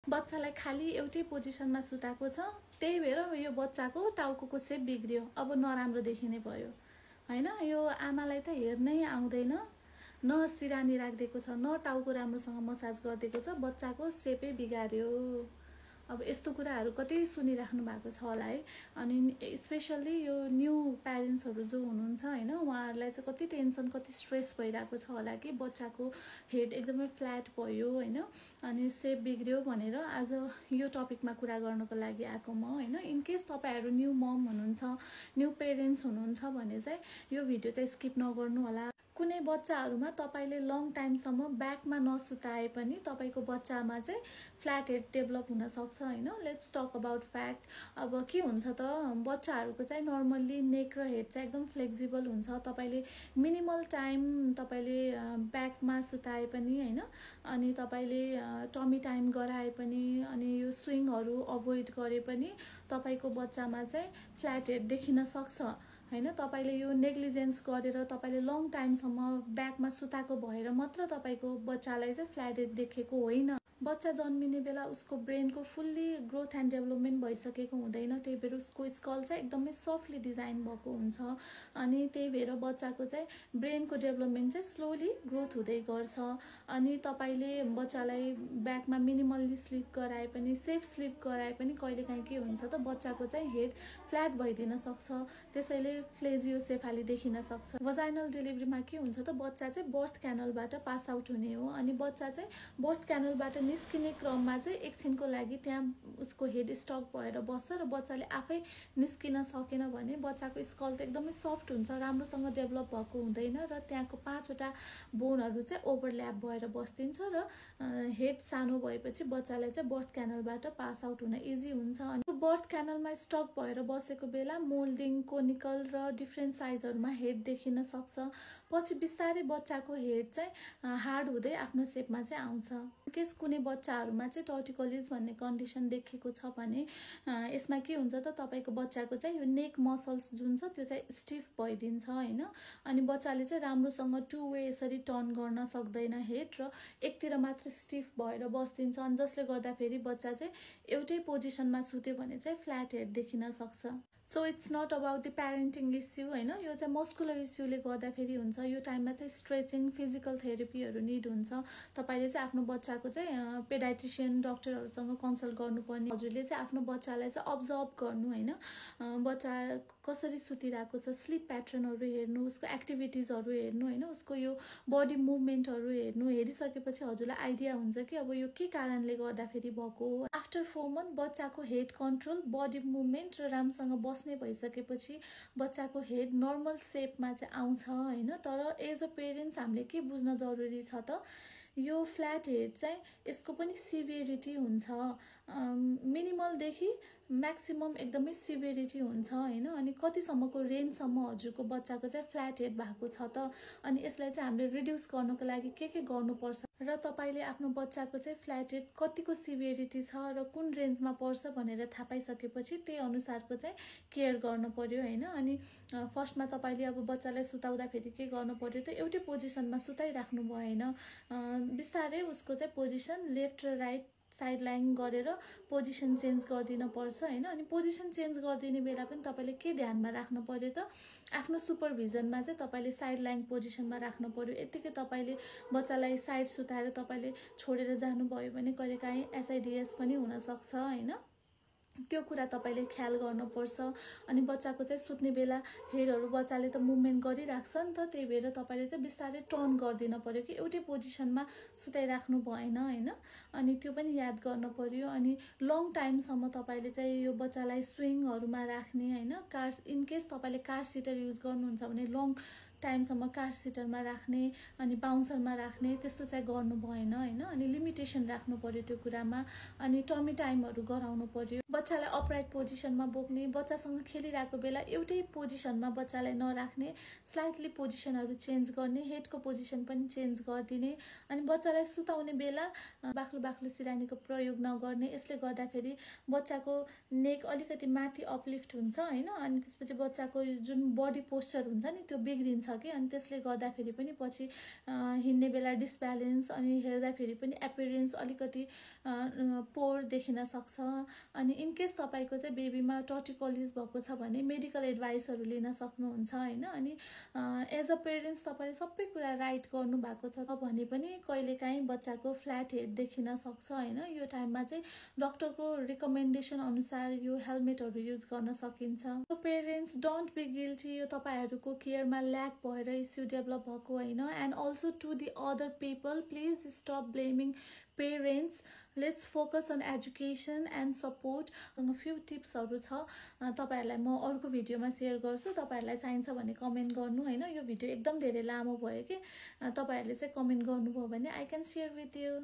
बच्चालाई खाली एउटै पोजिसनमा सुताएको छ, त्यही भएर यो बच्चाको टाउको सेप बिग्रियो, अब नराम्रो देखिने भयो हैन। यो आमालाई त हेर्नै आउँदैन, न सिरानी राखिदिएको छ, न टाउको राम्रोसँग मसाज गरिदिएको छ, बच्चाको सेपै बिगार्यो। अब यस्तो कुराहरू कतै सुनिराख्नु भएको छ होला है। अनि स्पेसल्ली यो न्यू प्यारेन्ट्सहरू जो हुनुहुन्छ हैन, उहाँहरूलाई चाहिँ कति टेन्सन कति स्ट्रेस भइरहेको छ होला कि बच्चाको हेड एकदमै फ्ल्याट भयो हैन, अनि सेप बिग्रियो भनेर आज यो टपिकमा कुरा गर्नको लागि आएको म हैन। इनकेस तपाईहरु न्यू मम हुनुहुन्छ, न्यू पेरेन्ट्स हुनुहुन्छ भने चाहिँ यो भिडियो चाहिँ स्किप नगर्नु होला। कुनै बच्चाहरुमा तपाईले लङ टाइमसम्म ब्याकमा नसुताए पनि तपाईको बच्चामा चाहिँ फ्ल्याट हेड डेभलप हुन सक्छ हैन। Let's talk about fact. अब के हुन्छ त, बच्चाहरुको चाहिँ नर्मल्ली नेक र हेड चाहिँ एकदम फ्लेक्सिबल हुन्छ। तपाईले मिनिमल टाइम तपाईले ब्याकमा सुताए पनि हैन, अनि तपाईले टमी टाइम गराए पनि, अनि यो स्विङहरु अभोइड गरे पनि तपाईको बच्चामा चाहिँ फ्ल्याट हेड देखिन सक्छ हैन। तपाईले यो नेग्लिजेन्स गरेर तपाईले लङ टाइमसम्म ब्याकमा सुताएको भएर मात्र तपाईको बच्चालाई चाहिँ फ्ल्याट हेड देखेको होइन। बच्चा जन्मिने बेला उसको ब्रेनको फुल्ली ग्रोथ एन्ड डेभलपमेन्ट भइसकेको हुँदैन, त्यही भएर उसको स्कल चाहिँ एकदमै सफ्टली डिजाइन भएको हुन्छ। अनि त्यही भएर बच्चाको चाहिँ ब्रेनको डेभलपमेन्ट चाहिँ स्लोली ग्रोथ हुँदै गर्छ। अनि तपाईले बच्चालाई ब्याकमा मिनिमल्ली स्लिप गराए पनि, सेफ स्लिप गराए पनि कहिलेकाहीँ के हुन्छ त, बच्चाको चाहिँ हेड फ्ल्याट भइदिन सक्छ, त्यसैले फ्लेजियोसेफाली देखिन सक्छ। वजाइनल डेलिभरीमा के हुन्छ त, बच्चा चाहिँ बर्थ क्यानलबाट पास आउट हुने हो, अनि बच्चा चाहिँ बर्थ क्यानलबाट निस्किने क्रममा चाहिँ एकछिनको लागि त्यहाँ उसको हेड स्टक भएर बस्छ र बच्चाले आफै निस्किन सकेन भने बच्चाको स्कल त एकदमै सफ्ट हुन्छ, राम्रोसँग डेभलप भएको हुँदैन र त्यहाँको 5 वटा बोनहरु चाहिँ ओभरल्याप भएर बस्दिन्छ र हेड सानो भएपछि बच्चालाई चाहिँ बर्थ क्यानलबाट पास आउट हुन इजी हुन्छ। अनि बर्थ क्यानलमा स्टक भएर बसेको बेला मोल्डिङ, कोनिकल र डिफ्रेन्ट साइजहरुमा हेड देखिन सक्छ। पछि बिस्तारै बच्चाको हेड चाहिँ हार्ड हुँदै आफ्नो सेपमा चाहिँ आउँछ। केस कुनै बच्चाहरुमा चाहिँ टर्टिकोलिस भन्ने कन्डिसन देखेको छ भने यसमा के हुन्छ त, तपाईको बच्चाको चाहिँ यो नेक मसल्स जुन छ त्यो चाहिँ स्टिफ भइदिन्छ हैन। अनि बच्चाले चाहिँ राम्रोसँग टु वे यसरी टर्न गर्न सक्दैन हेड, र एकतिर मात्र स्टिफ भएर बस्दिन्छ, अनि जसले गर्दाखेरि बच्चा चाहिँ एउटै पोजिसनमा सुत्यो भने चाहिँ फ्ल्याट हेड देखिन सक्छ। So it's not about the parenting issue हैन, यो चाहिँ मस्कुलर इस्युले गर्दाखेरि हुन्छ। यो टाइममा चाहिँ स्ट्रेचिङ, फिजिकल थेरापीहरु निड हुन्छ। तपाईले चाहिँ आफ्नो बच्चाको चाहिँ पेडाट्रिशियन डाक्टरहरुसँग कन्सल्ट गर्नुपर्ने। हजुरले चाहिँ आफ्नो बच्चालाई चाहिँ अब्जर्भ गर्नु हैन, बच्चा कसरी सुतिरहेको छ, स्लिप प्याटर्नहरु हेर्नु, उसको एक्टिभिटिजहरु हेर्नु हैन, उसको यो बडी मुभमेन्टहरु हेर्नु। हेरिसकेपछि हजुरलाई आइडिया हुन्छ कि अब यो के कारणले गर्दाखेरि भएको हो। आफ्टर 4 मन्थ बच्चाको हेड कन्ट्रोल, बडी मुभमेन्ट र राम्रोसँग बस्ने भइसकेपछि बच्चाको हेड नर्मल सेपमा चाहिँ आउँछ हैन। तर एज अ पेरेन्ट्स हामीले के बुझ्न जरुरी छ त, यो फ्ल्याट हेड चाहिँ यसको पनि सिभियरिटी हुन्छ। मिनिमल देखि म्याक्सिमम एकदमै सिभियरिटी हुन्छ हैन। अनि कतिसम्मको रेन्जसम्म हजुरको बच्चाको चाहिँ फ्ल्याट हेड भएको छ त, अनि यसलाई चाहिँ हामीले रिड्युस गर्नको लागि के गर्नुपर्छ, र तपाईले आफ्नो बच्चाको चाहिँ फ्ल्याट हेड कतिको सिभियरिटी छ र कुन रेन्जमा पर्छ भनेर थाहा पाइसकेपछि त्यही अनुसारको चाहिँ केयर गर्नु पर्यो हैन। अनि फर्स्टमा तपाईले अब बच्चालाई सुताउँदाखेरि के गर्नु पर्यो त, एउटै पोजिसनमा सुताइराख्नु भएन, बिस्तारै उसको चाहिँ पोजिसन लेफ्ट र राइट साइड लाइन गरेर पोजिसन चेन्ज गरिदिन पर्छ हैन। अनि पोजिसन चेन्ज गरिदिने बेला पनि तपाईले के ध्यानमा राख्नु पर्यो त, आफ्नो सुपरभिजनमा चाहिँ तपाईले साइड लाइन पोजिसनमा राख्नु पर्यो। यतिकै तपाईले बच्चालाई साइड सुताएर तपाईले छोडेर जानुभयो भने कहिलेकाहीँ एसआइडिएस पनि हुन सक्छ हैन, त्यो कुरा तपाईले ख्याल गर्नुपर्छ। अनि बच्चाको चाहिँ सुत्ने बेला हेडहरु बच्चाले त मुभमेन्ट गरिराख्छ नि त, त्यही भएर तपाईले चाहिँ बिस्तारै टर्न गरिदिन पर्यो कि एउटै पोजिसनमा सुताइराख्नु भएन हैन। अनि त्यो पनि याद गर्न पर्यो। अनि लङ टाइमसम्म तपाईले चाहिँ यो बच्चालाई स्विङहरुमा राख्ने हैन, कार इनकेस तपाईले कार सिटर युज गर्नुहुन्छ भने लङ टाइमसम्म कार सिटरमा राख्ने, अनि बाउन्सरमा राख्ने, त्यस्तो चाहिँ गर्नु भएन हैन। अनि लिमिटेसन राख्नु पर्यो त्यो कुरामा। अनि टमी टाइमहरु गराउनु पर्यो। बच्चालाई अपराइट पोजिसनमा बोक्ने, बच्चासँग खेलिरहेको बेला एउटै पोजिसनमा बच्चालाई नराख्ने, स्लाइटली पोजिसनहरु चेन्ज गर्ने, हेडको पोजिसन पनि चेन्ज गरिदिने। अनि बच्चालाई सुताउने बेला बाक्लो बाक्लो सिरानीको प्रयोग नगर्ने। यसले गर्दाखेरि बच्चाको नेक अलिकति माथि अपलिफ्ट हुन्छ हैन, अनि त्यसपछि बच्चाको जुन बडी पोस्चर हुन्छ नि त्यो बिग्रिन्छ हुन्छ कि अनि त्यसले गर्दाखेरि पनि पछि हिँड्ने बेला डिसब्यालेन्स अनि हेर्दाखेरि पनि एपियरेन्स अलिकति पोर देखिन सक्छ। अनि इनकेस तपाईँको चाहिँ बेबीमा टर्टिकोलिस भएको छ भने मेडिकल एडभाइसहरू लिन सक्नुहुन्छ होइन। अनि एज अ पेरेन्ट्स तपाईँले सबै कुरा राइट गर्नु भएको छ भने पनि कहिलेकाहीँ बच्चाको फ्ल्याट हेड देखिन सक्छ होइन। यो टाइममा चाहिँ डक्टरको रिकमेन्डेसन अनुसार यो हेलमेटहरू युज गर्न सकिन्छ। So parents don't be guilty, यो तपाईँहरूको केयरमा ल्याक भएर इस्यु डेभलप भएको होइन। And also to the other people, please stop blaming parents, let's focus on education and support. Few टिप्सहरू छ तपाईँहरूलाई म अर्को भिडियोमा सेयर गर्छु, तपाईँहरूलाई चाहिन्छ भने कमेन्ट गर्नु होइन। यो भिडियो एकदम धेरै लामो भयो कि तपाईँहरूले चाहिँ कमेन्ट गर्नुभयो भने I can share with you.